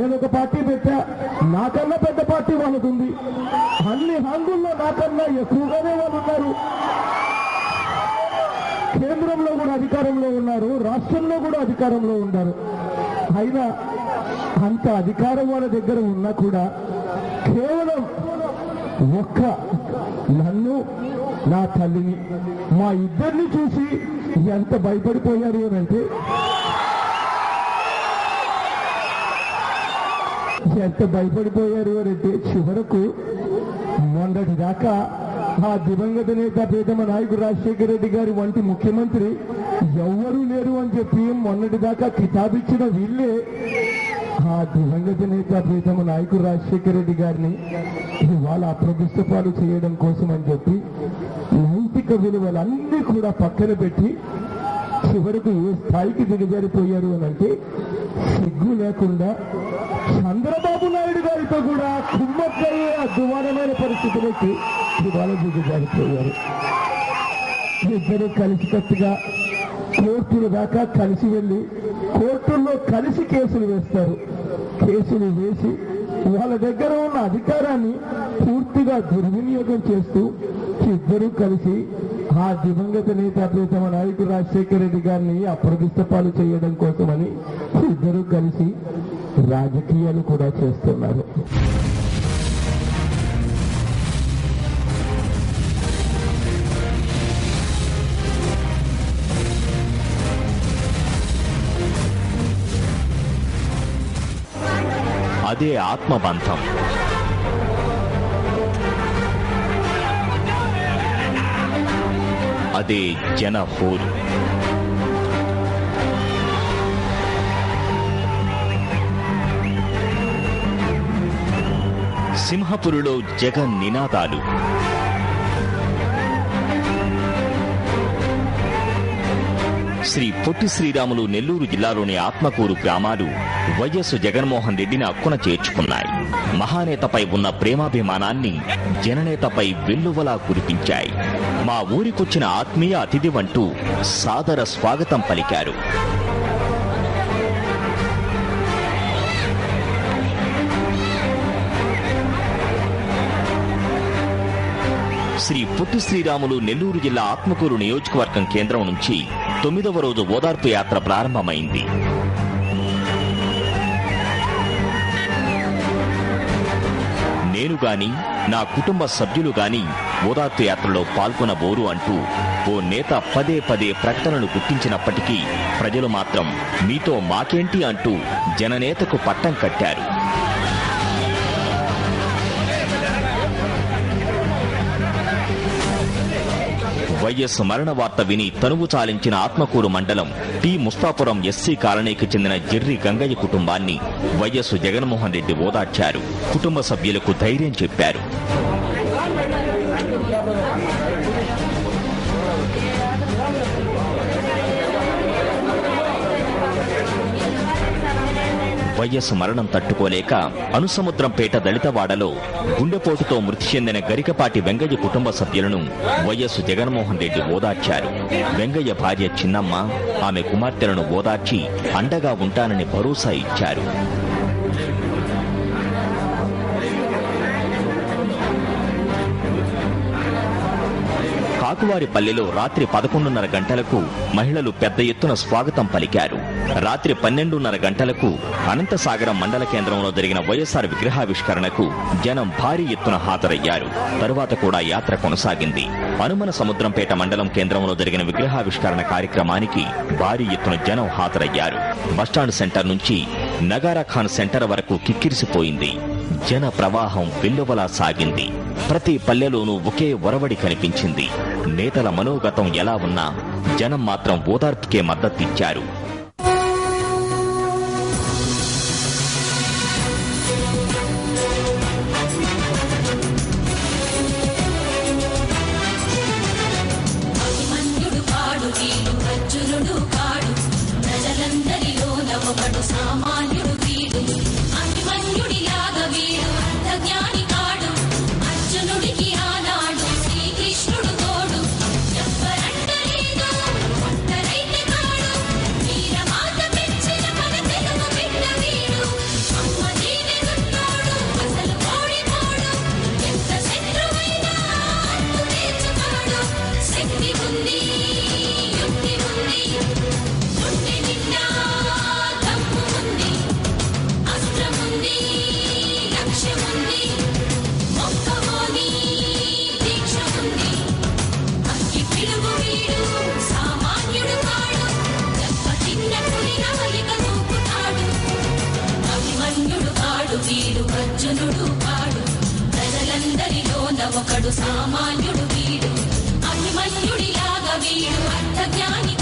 నేను ఒక పార్టీ పెట్టా, నాకన్నా పెద్ద పార్టీ వాళ్ళకు ఉంది. అన్ని హంగుల్లో నాకన్నా ఎక్కువగానే వాళ్ళు ఉన్నారు. కేంద్రంలో కూడా అధికారంలో ఉన్నారు, రాష్ట్రంలో కూడా అధికారంలో ఉన్నారు. అయినా అంత అధికారం వాళ్ళ దగ్గర ఉన్నా కూడా కేవలం ఒక్క నన్ను, నా తల్లిని, మా ఇద్దరిని చూసి ఎంత భయపడిపోయారు అంటే, ఎంత భయపడిపోయారు అంటే చివరకు మొన్నటి దాకా ఆ దివంగత నేత ప్రీతమ నాయకుడు రాజశేఖర రెడ్డి గారి వంటి ముఖ్యమంత్రి ఎవ్వరూ లేరు అని చెప్పి మొన్నటి దాకా కితాబిచ్చిన వీళ్ళే ఆ దివంగత నేత ప్రీతమ నాయకుడు రాజశేఖర రెడ్డి గారిని ఇవాళ అప్రదిష్టపాలు చేయడం కోసం అని చెప్పి నైతిక విలువలన్నీ కూడా పక్కన పెట్టి చివరకు ఏ స్థాయికి దిగజారిపోయారు అని అంటే, సిగ్గు లేకుండా చంద్రబాబు నాయుడు గారితో కూడా కుమ్మక్కయ్యే అద్భుతమైన పరిస్థితులకి ఇవాళ దిగజారిపోయారు. ఇద్దరు కలిసికట్టుగా కోర్టుల దాకా కలిసి వెళ్లి కోర్టుల్లో కలిసి కేసులు వేస్తారు. కేసులు వేసి వాళ్ళ దగ్గర ఉన్న అధికారాన్ని పూర్తిగా దుర్వినియోగం చేస్తూ ఇద్దరూ కలిసి ఆ దివంగత నేత ప్రీతమ నాయకుడు రాజశేఖర రెడ్డి గారిని అప్రదిష్టపాలు చేయడం కోసమని ఇద్దరూ కలిసి రాజకీయాలు కూడా చేస్తున్నారు. అదే ఆత్మబంధం. అదే జన హోరు. సింహపురిలో జగన్ నినాదాలు. శ్రీ పొట్టి శ్రీరాములు నెల్లూరు జిల్లాలోని ఆత్మకూరు గ్రామాలు వైఎస్ జగన్మోహన్ రెడ్డిని అక్కున చేర్చుకున్నాయి. మహానేతపై ఉన్న ప్రేమాభిమానాన్ని జననేతపై వెల్లువలా కురిపించాయి. మా ఊరికొచ్చిన ఆత్మీయ అతిథి అంటూ సాదర స్వాగతం పలికారు. శ్రీ పొట్టి శ్రీరాములు నెల్లూరు జిల్లా ఆత్మకూరు నియోజకవర్గం కేంద్రం నుంచి 9వ రోజు ఓదార్పు యాత్ర ప్రారంభమైంది. నేను గాని, నా కుటుంబ సభ్యులు గాని ఓదార్పు యాత్రలో పాల్గొనబోరు అంటూ ఓ నేత పదే పదే ప్రకటనలు గుర్తించినప్పటికీ ప్రజలు మాత్రం మీతో మాకేంటి అంటూ జననేతకు పట్టం కట్టారు. వైఎస్ మరణ వార్త విని తనువు చాలించిన ఆత్మకూరు మండలం టి ముస్తాపురం ఎస్సీ కాలనీకి చెందిన జెర్రి గంగయ్య కుటుంబాన్ని వైఎస్ జగన్మోహన్ రెడ్డి ఓదార్చారు. కుటుంబ సభ్యులకు ధైర్యం చెప్పారు. వైఎస్ మరణం తట్టుకోలేక అనుసముద్రంపేట దళితవాడలో గుండెపోటుతో మృతి చెందిన గరికపాటి వెంగయ్య కుటుంబ సభ్యులను వైఎస్ జగన్మోహన్ రెడ్డి ఓదార్చారు. వెంగయ్య భార్య చిన్నమ్మ ఆమె కుమార్తెలను ఓదార్చి అండగా ఉంటానని భరోసా ఇచ్చారు. కాకువారిపల్లెలో రాత్రి 11:30 గంటలకు మహిళలు పెద్ద ఎత్తున స్వాగతం పలికారు. రాత్రి 12:30 గంటలకు అనంతసాగరం మండల కేంద్రంలో జరిగిన వైఎస్ఆర్ విగ్రహావిష్కరణకు జనం భారీ ఎత్తున హాజరయ్యారు. తరువాత కూడా యాత్ర కొనసాగింది. హనుమన సముద్రంపేట మండలం కేంద్రంలో జరిగిన విగ్రహావిష్కరణ కార్యక్రమానికి భారీ ఎత్తున జనం హాజరయ్యారు. బస్టాండ్ సెంటర్ నుంచి నగారాఖాన్ సెంటర్ వరకు కిక్కిరిసిపోయింది. జన ప్రవాహం వెల్లువలా సాగింది. ప్రతి పల్లెలోనూ ఒకే ఒరవడి కనిపించింది. నేతల మనోగతం ఎలా ఉన్నా జనం మాత్రం ఓదార్పుకే మద్దతిచ్చారు. శ్రీకృష్ణుడు తోడు ఎవ్వరంటలేదు ఒంటరైతే కాడు వీర సామాన్యుడు వీడు అభిమన్యుడిలాగా వీడు అర్థ జ్ఞాని